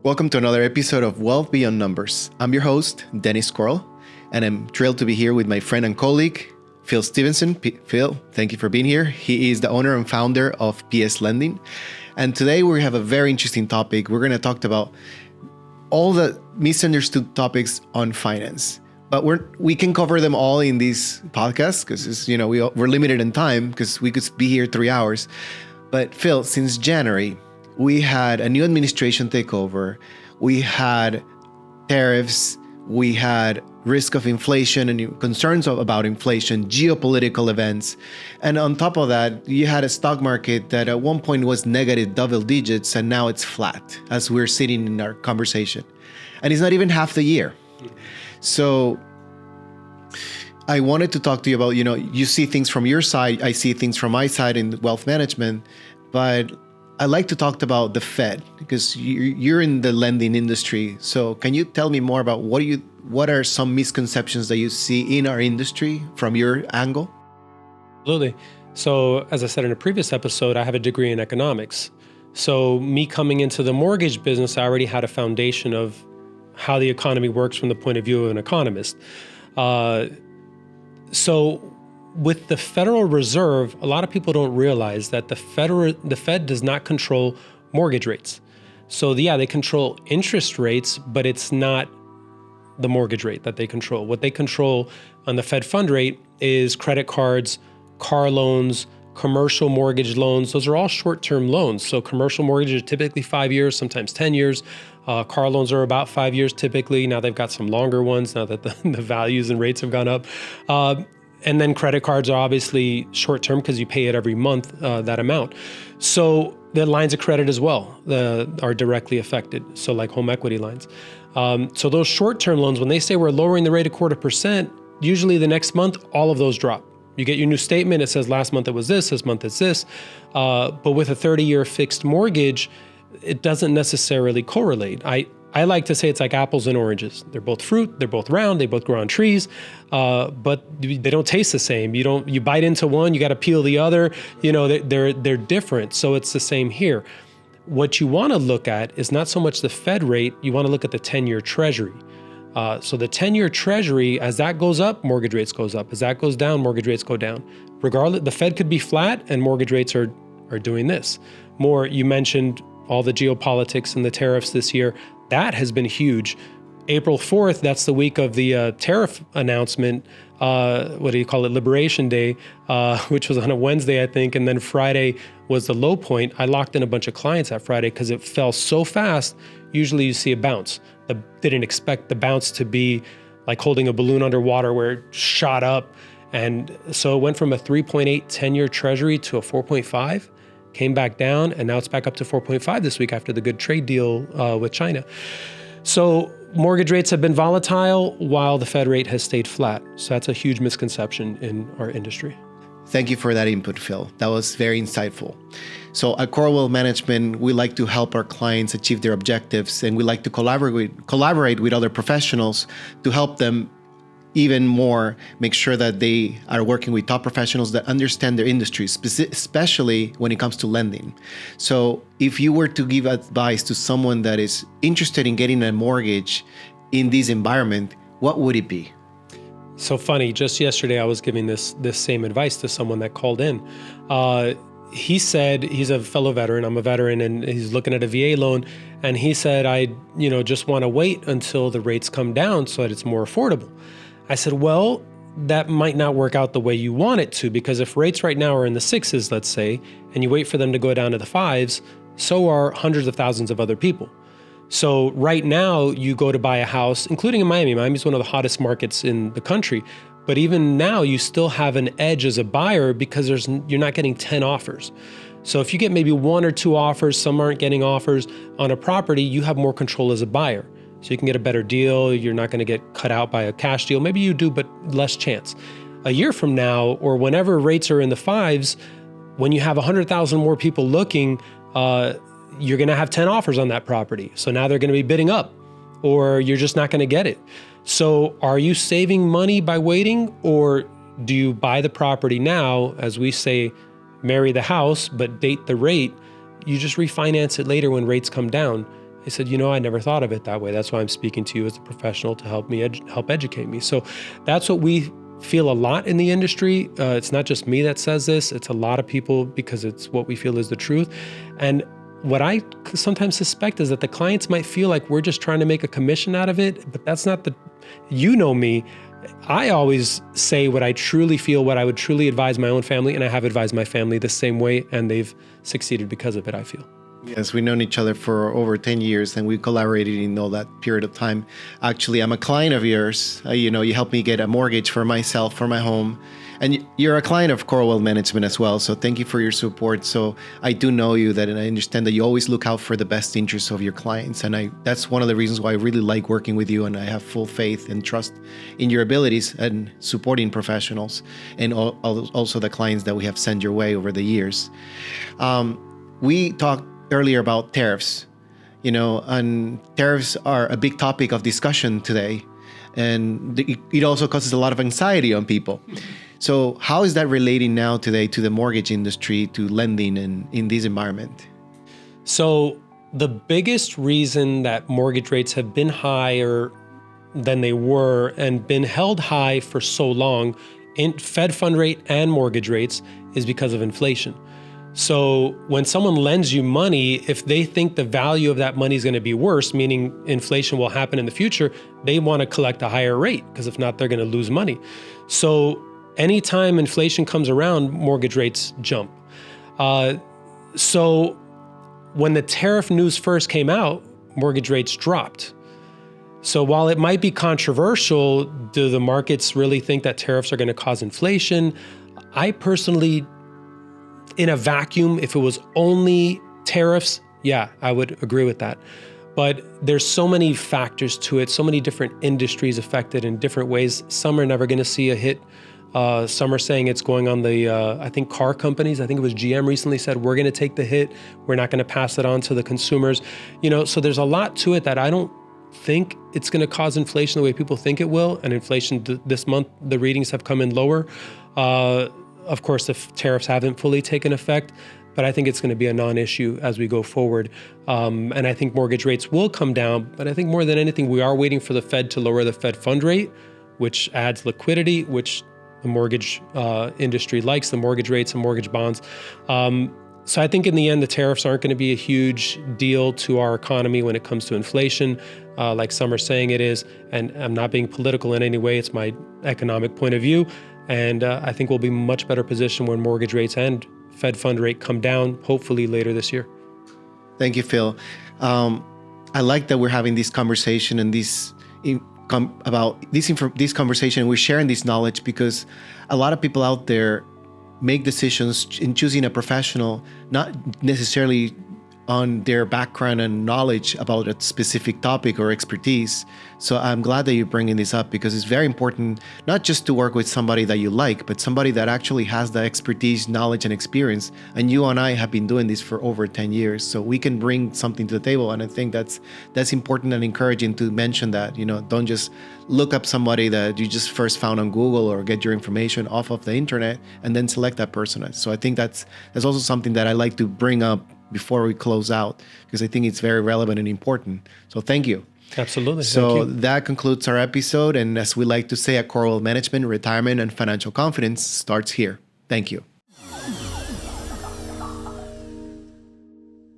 Welcome to another episode of Wealth Beyond Numbers. I'm your host, Dennis Squirrel, and I'm thrilled to be here with my friend and colleague, Phil Stevenson. Phil, thank you for being here. He is the owner and founder of PS Lending. And today we have a very interesting topic. We're going to talk about all the misunderstood topics on finance. But we can cover them all in this podcast because we're limited in time because we could be here 3 hours. But Phil, since January, we had a new administration take over. We had tariffs. We had risk of inflation and concerns about inflation, geopolitical events. And on top of that, you had a stock market that at one point was negative double digits, and now it's flat as we're sitting in our conversation. And it's not even half the year. So I wanted to talk to you about, you see things from your side, I see things from my side in wealth management, but I like to talk about the Fed because you're in the lending industry. So can you tell me more about what are some misconceptions that you see in our industry from your angle? Absolutely. So as I said in a previous episode, I have a degree in economics. So me coming into the mortgage business, I already had a foundation of how the economy works from the point of view of an economist. So with the Federal Reserve, a lot of people don't realize that the Fed does not control mortgage rates. So they control interest rates, but it's not the mortgage rate that they control. What they control on the Fed fund rate is credit cards, car loans, commercial mortgage loans. Those are all short-term loans. So commercial mortgages are typically 5 years, sometimes 10 years. Car loans are about 5 years typically. Now they've got some longer ones now that the values and rates have gone up. And then credit cards are obviously short-term because you pay it every month, that amount. So the lines of credit as well are directly affected. So like home equity lines. So those short-term loans, when they say we're lowering the rate 0.25%, usually the next month, all of those drop. You get your new statement, it says last month it was this month it's this. But with a 30-year fixed mortgage, it doesn't necessarily correlate. I like to say it's like apples and oranges. They're both fruit, they're both round, they both grow on trees, but they don't taste the same. You bite into one, you got to peel the other. They're different. So it's the same here. What you want to look at is not so much the Fed rate, you want to look at the 10-year Treasury. So the 10-year Treasury, as that goes up, mortgage rates goes up. As that goes down, mortgage rates go down. Regardless, the Fed could be flat and mortgage rates are doing this. More, you mentioned all the geopolitics and the tariffs this year. That has been huge. April 4th, that's the week of the tariff announcement. Liberation Day, which was on a Wednesday, I think. And then Friday was the low point. I locked in a bunch of clients that Friday because it fell so fast. Usually you see a bounce. Didn't expect the bounce to be like holding a balloon underwater where it shot up. And so it went from a 3.8 10-year Treasury to a 4.5. Came back down, and now it's back up to 4.5 this week after the good trade deal with China. So mortgage rates have been volatile while the Fed rate has stayed flat. So that's a huge misconception in our industry. Thank you for that input, Phil. That was very insightful. So at Core Wealth Management, we like to help our clients achieve their objectives, and we like to collaborate with other professionals to help them even more make sure that they are working with top professionals that understand their industry, especially when it comes to lending. So if you were to give advice to someone that is interested in getting a mortgage in this environment, what would it be? So funny, just yesterday I was giving this same advice to someone that called in. He said, he's a fellow veteran, I'm a veteran, and he's looking at a VA loan. And he said, I just want to wait until the rates come down so that it's more affordable. I said, well, that might not work out the way you want it to, because if rates right now are in the 6s, let's say, and you wait for them to go down to the 5s, so are hundreds of thousands of other people. So right now you go to buy a house, including in Miami. Miami's one of the hottest markets in the country. But even now you still have an edge as a buyer because you're not getting 10 offers. So if you get maybe 1 or 2 offers, some aren't getting offers on a property, you have more control as a buyer. So you can get a better deal. You're not going to get cut out by a cash deal. Maybe you do, but less chance. A year from now, or whenever rates are in the 5s, when you have 100,000 more people looking, you're going to have 10 offers on that property. So now they're going to be bidding up, or you're just not going to get it. So are you saving money by waiting, or do you buy the property now, as we say, marry the house, but date the rate? You just refinance it later when rates come down. I said, I never thought of it that way. That's why I'm speaking to you as a professional to help me help educate me. So that's what we feel a lot in the industry. It's not just me that says this. It's a lot of people because it's what we feel is the truth. And what I sometimes suspect is that the clients might feel like we're just trying to make a commission out of it, but that's not me. I always say what I truly feel, what I would truly advise my own family, and I have advised my family the same way, and they've succeeded because of it, I feel. Yes, we've known each other for over 10 years and we collaborated in all that period of time. Actually, I'm a client of yours. You helped me get a mortgage for myself, for my home. And you're a client of Coral Wealth Management as well. So thank you for your support. So I do know you and I understand that you always look out for the best interests of your clients. And that's one of the reasons why I really like working with you. And I have full faith and trust in your abilities and supporting professionals and also the clients that we have sent your way over the years. We talked earlier about tariffs, and tariffs are a big topic of discussion today. And it also causes a lot of anxiety on people. So how is that relating now today to the mortgage industry, to lending and in this environment? So the biggest reason that mortgage rates have been higher than they were and been held high for so long in Fed fund rate and mortgage rates is because of inflation. So when someone lends you money, if they think the value of that money is going to be worse, meaning inflation will happen in the future, they want to collect a higher rate because if not, they're going to lose money. So anytime inflation comes around, mortgage rates jump. So when the tariff news first came out, mortgage rates dropped. So while it might be controversial, do the markets really think that tariffs are going to cause inflation? I personally, in a vacuum, if it was only tariffs, yeah, I would agree with that. But there's so many factors to it, so many different industries affected in different ways. Some are never going to see a hit. Some are saying it's going on the, I think car companies, I think it was GM recently said, we're going to take the hit. We're not going to pass it on to the consumers. So there's a lot to it that I don't think it's going to cause inflation the way people think it will. And inflation this month, the readings have come in lower. Of course, the tariffs haven't fully taken effect, but I think it's going to be a non-issue as we go forward. And I think mortgage rates will come down, but I think more than anything, we are waiting for the Fed to lower the Fed fund rate, which adds liquidity, which the mortgage industry likes, the mortgage rates and mortgage bonds. So I think in the end, the tariffs aren't going to be a huge deal to our economy when it comes to inflation, like some are saying it is. And I'm not being political in any way. It's my economic point of view. And I think we'll be much better positioned when mortgage rates and Fed fund rate come down, hopefully later this year. Thank you, Phil. I like that we're having this conversation and this conversation. We're sharing this knowledge because a lot of people out there make decisions in choosing a professional, not necessarily on their background and knowledge about a specific topic or expertise. So I'm glad that you're bringing this up because it's very important, not just to work with somebody that you like, but somebody that actually has the expertise, knowledge, and experience. And you and I have been doing this for over 10 years. So we can bring something to the table. And I think that's important and encouraging to mention that, don't just look up somebody that you just first found on Google or get your information off of the internet and then select that person. So I think that's also something that I like to bring up before we close out, because I think it's very relevant and important. So thank you. Absolutely. So that concludes our episode. And as we like to say at Coral Wealth Management, retirement and financial confidence starts here. Thank you.